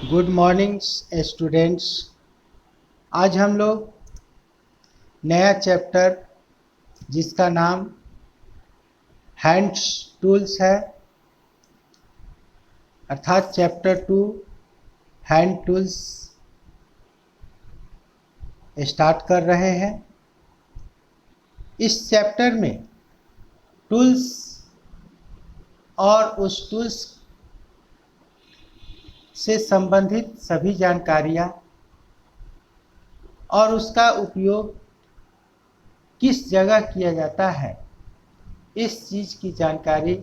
Good morning students. आज हम लोग नया चैप्टर जिसका नाम हैंड्स टूल्स है अर्थात चैप्टर 2 हैंड टूल्स स्टार्ट कर रहे हैं। इस चैप्टर में टूल्स और उस टूल्स से संबंधित सभी जानकारियाँ और उसका उपयोग किस जगह किया जाता है, इस चीज़ की जानकारी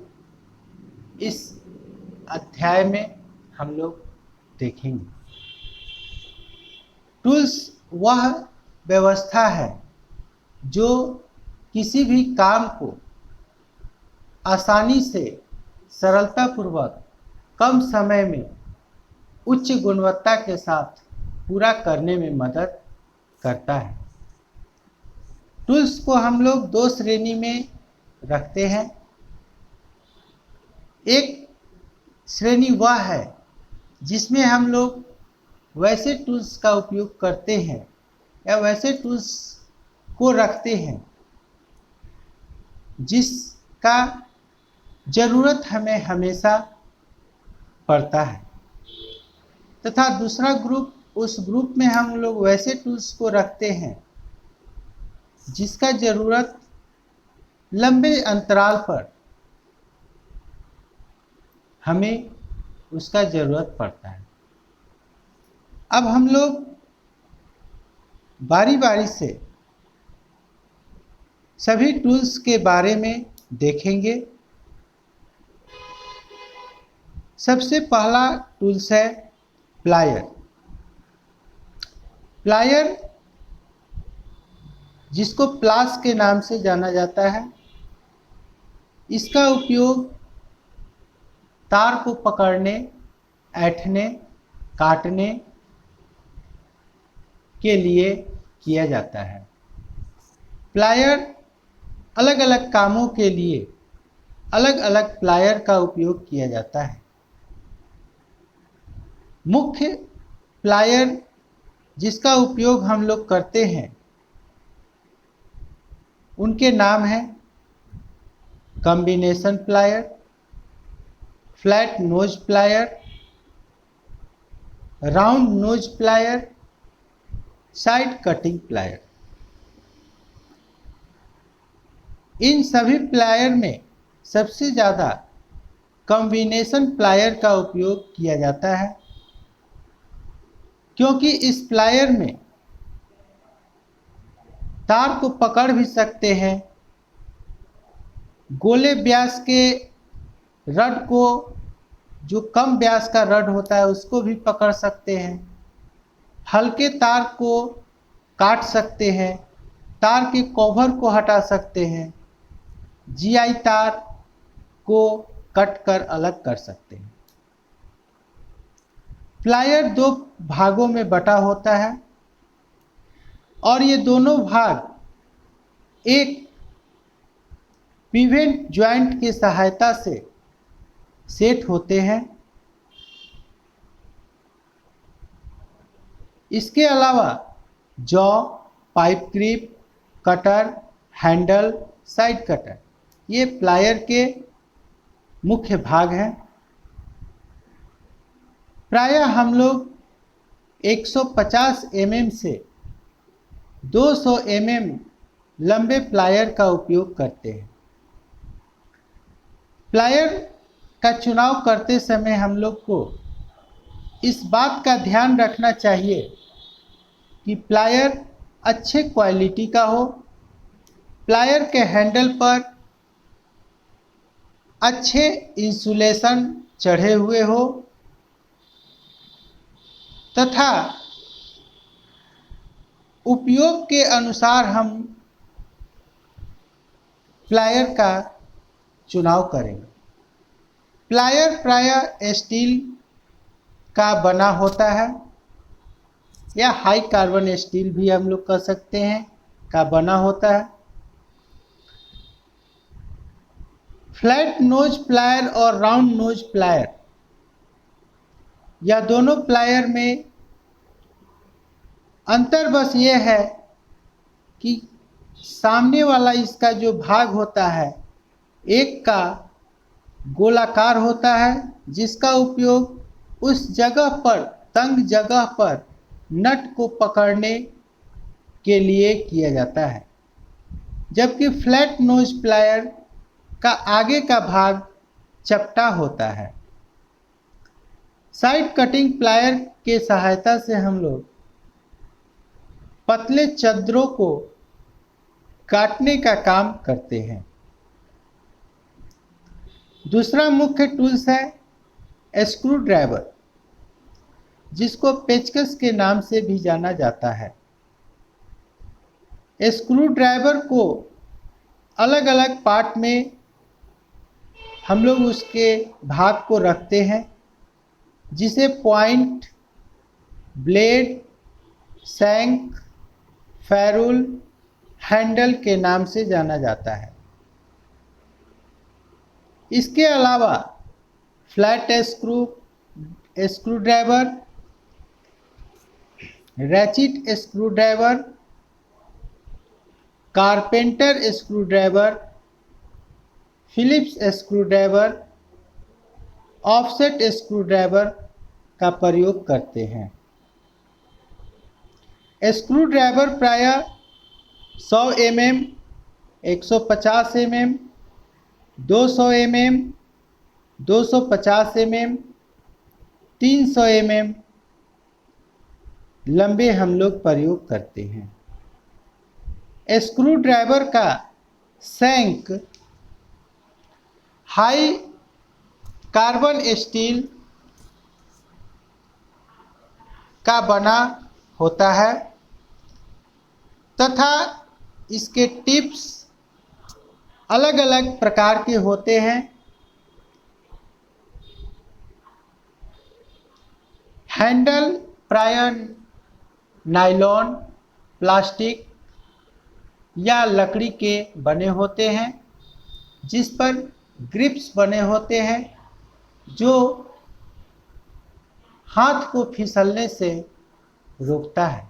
इस अध्याय में हम लोग देखेंगे। टूल्स वह व्यवस्था है जो किसी भी काम को आसानी से सरलतापूर्वक कम समय में उच्च गुणवत्ता के साथ पूरा करने में मदद करता है। टूल्स को हम लोग दो श्रेणी में रखते हैं। एक श्रेणी वह है जिसमें हम लोग वैसे टूल्स का उपयोग करते हैं या वैसे टूल्स को रखते हैं जिसका ज़रूरत हमें हमेशा पड़ता है, तथा दूसरा ग्रुप, उस ग्रुप में हम लोग वैसे टूल्स को रखते हैं जिसका ज़रूरत लंबे अंतराल पर हमें उसका ज़रूरत पड़ता है। अब हम लोग बारी बारी से सभी टूल्स के बारे में देखेंगे। सबसे पहला टूल्स है प्लायर। प्लायर जिसको प्लास के नाम से जाना जाता है, इसका उपयोग तार को पकड़ने, ऐंठने, काटने के लिए किया जाता है। प्लायर अलग अलग कामों के लिए अलग अलग प्लायर का उपयोग किया जाता है। मुख्य प्लायर जिसका उपयोग हम लोग करते हैं उनके नाम हैं combination plier, flat nose plier, round nose plier, side cutting plier. इन सभी प्लायर में सबसे ज़्यादा कॉम्बिनेशन प्लायर का उपयोग किया जाता है, क्योंकि इस प्लायर में तार को पकड़ भी सकते हैं, गोले व्यास के रड को, जो कम व्यास का रड होता है उसको भी पकड़ सकते हैं, हल्के तार को काट सकते हैं, तार के कवर को हटा सकते हैं, जीआई तार को कट कर अलग कर सकते हैं। प्लायर दो भागों में बटा होता है और ये दोनों भाग एक पिवेट जॉइंट की सहायता से सेट होते हैं। इसके अलावा jaw, pipe grip, cutter, handle, side cutter, ये प्लायर के मुख्य भाग हैं। प्रायः हम लोग 150 mm से 200 mm लंबे प्लायर का उपयोग करते हैं। प्लायर का चुनाव करते समय हम लोग को इस बात का ध्यान रखना चाहिए कि प्लायर अच्छे क्वालिटी का हो, प्लायर के हैंडल पर अच्छे इंसुलेशन चढ़े हुए हो तथा उपयोग के अनुसार हम प्लायर का चुनाव करेंगे। प्लायर प्रायः स्टील का बना होता है या हाई कार्बन स्टील भी हम लोग कह सकते हैं का बना होता है। फ्लैट नोज प्लायर और राउंड नोज प्लायर या दोनों प्लायर में अंतर बस ये है कि सामने वाला इसका जो भाग होता है एक का गोलाकार होता है, जिसका उपयोग उस जगह पर, तंग जगह पर नट को पकड़ने के लिए किया जाता है, जबकि फ्लैट नोज प्लायर का आगे का भाग चपटा होता है। साइड कटिंग प्लायर के सहायता से हम लोग पतले चद्दरों को काटने का काम करते हैं। दूसरा मुख्य टूल्स है स्क्रू ड्राइवर, जिसको पेचकस के नाम से भी जाना जाता है। स्क्रू ड्राइवर को अलग अलग पार्ट में हम लोग उसके भाग को रखते हैं, जिसे point, blade, shank, ferrule, handle के नाम से जाना जाता है। इसके अलावा flat screw driver, ratchet screw driver, carpenter screw driver, Phillips screw driver, offset screw driver का प्रयोग करते हैं। स्क्रू ड्राइवर प्रायः 100 mm, 150 mm, 200 mm, 250 mm, 300 mm लंबे हम लोग प्रयोग करते हैं। स्क्रू ड्राइवर का शैंक हाई कार्बन स्टील का बना होता है तथा इसके टिप्स अलग अलग प्रकार के होते हैं। हैंडल प्रायः नायलॉन, प्लास्टिक या लकड़ी के बने होते हैं, जिस पर ग्रिप्स बने होते हैं जो हाथ को फिसलने से रोकता है।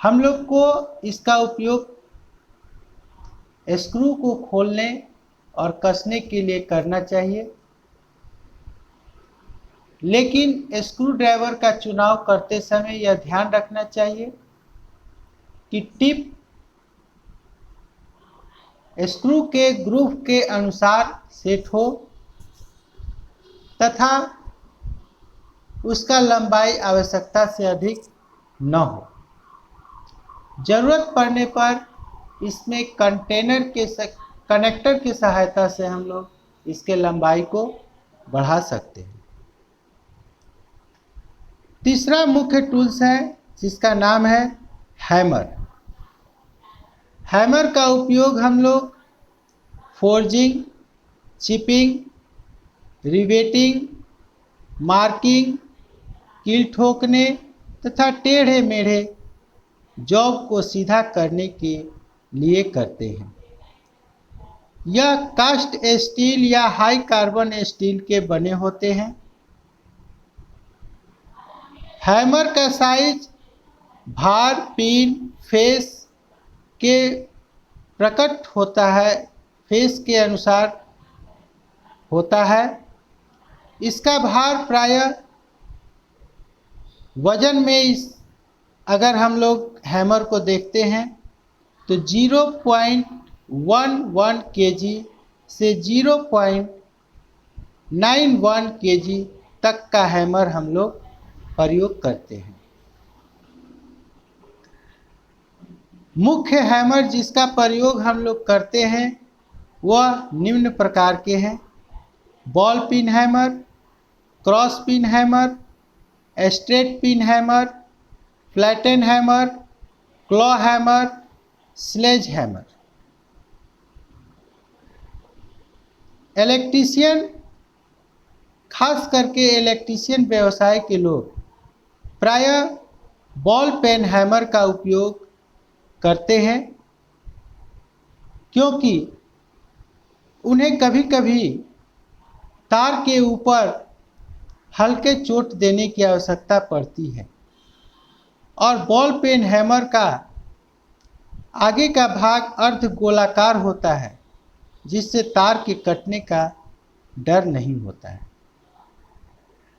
हम लोग को इसका उपयोग स्क्रू को खोलने और कसने के लिए करना चाहिए, लेकिन स्क्रू ड्राइवर का चुनाव करते समय यह ध्यान रखना चाहिए कि टिप स्क्रू के ग्रूव के अनुसार सेट हो तथा उसका लंबाई आवश्यकता से अधिक न हो। जरूरत पड़ने पर इसमें कनेक्टर की सहायता से हम लोग इसके लंबाई को बढ़ा सकते हैं। तीसरा मुख्य टूल्स है जिसका नाम है हैमर। हैमर का उपयोग हम लोग फोर्जिंग, चिपिंग, रिवेटिंग, मार्किंग, कील ठोकने तथा टेढ़े मेढ़े जॉब को सीधा करने के लिए करते हैं। यह कास्ट स्टील या हाई कार्बन स्टील के बने होते हैं। हैमर का साइज भार, पिन, फेस के प्रकट होता है, फेस के अनुसार होता है। इसका भार प्रायः वजन में अगर हम लोग हैमर को देखते हैं तो 0.11 kg से 0.91 kg तक का हैमर हम लोग प्रयोग करते हैं। मुख्य हैमर जिसका प्रयोग हम लोग करते हैं वह निम्न प्रकार के हैं: ball pin hammer, cross pin hammer, straight pin hammer, flatten hammer, claw hammer, sledge hammer. Electrician, खास करके इलेक्ट्रीशियन व्यवसाय के लोग प्रायः बॉल पेन हैमर का उपयोग करते हैं, क्योंकि उन्हें कभी कभी तार के ऊपर हल्के चोट देने की आवश्यकता पड़ती है और बॉल पेन हैमर का आगे का भाग अर्ध गोलाकार होता है जिससे तार के कटने का डर नहीं होता है।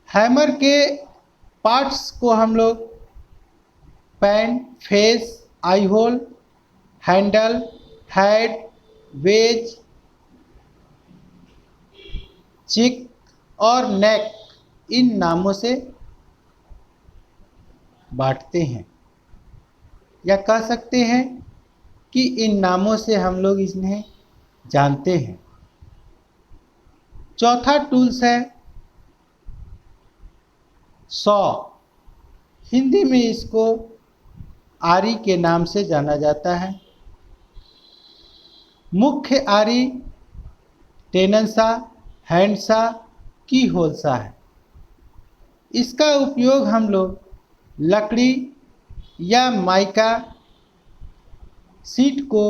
हैमर के पार्ट्स को हम लोग पैन, फेस, आई होल, हैंडल, हेड, वेज, चिक और नेक इन नामों से बांटते हैं या कह सकते हैं कि इन नामों से हम लोग इन्हें जानते हैं। चौथा टूल्स है सॉ। हिंदी में इसको आरी के नाम से जाना जाता है। मुख्य आरी टेनसा, हैंडसा, की होलसा है। इसका उपयोग हम लोग लकड़ी या माइका शीट को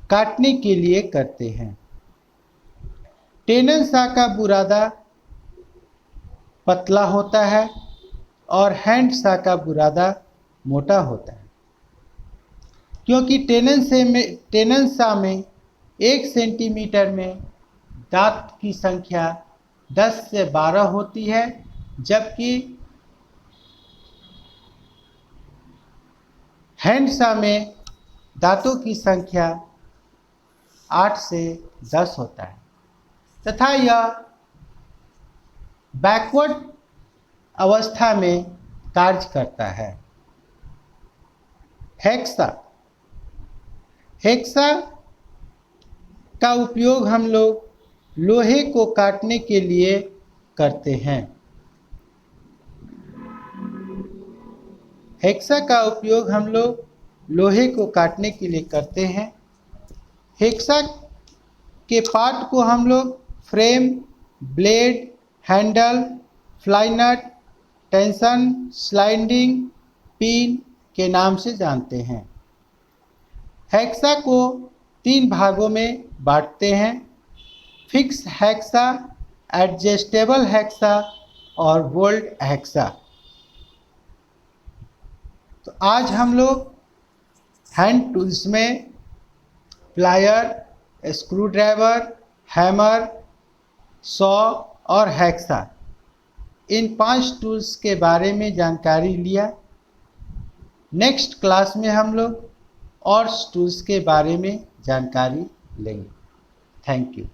काटने के लिए करते हैं। टेनसा का बुरादा पतला होता है और हैंडसा का बुरादा मोटा होता है। क्योंकि टेनसा में 1 सेंटीमीटर में दांत की संख्या 10 से 12 होती है, जबकि हैंडसा में दांतों की संख्या 8 से 10 होता है तथा यह बैकवर्ड अवस्था में कार्य करता है। हेक्सा का उपयोग हम लोग लोहे को काटने के लिए करते हैं। हेक्सा का उपयोग हम लोग लोहे को काटने के लिए करते हैं। हेक्सा के पार्ट को हम लोग फ्रेम, ब्लेड, हैंडल, फ्लाई नट, टेंशन, स्लाइडिंग पिन के नाम से जानते हैं। हेक्सा को 3 भागों में बांटते हैं: फिक्स हेक्सा, एडजस्टेबल हेक्सा और बोल्ट हेक्सा। तो आज हम लोग हैंड टूल्स में plier, screw driver, hammer, saw और हेक्सा इन 5 टूल्स के बारे में जानकारी लिया। नेक्स्ट क्लास में हम लोग और टूल्स के बारे में जानकारी लेंगे। Thank you.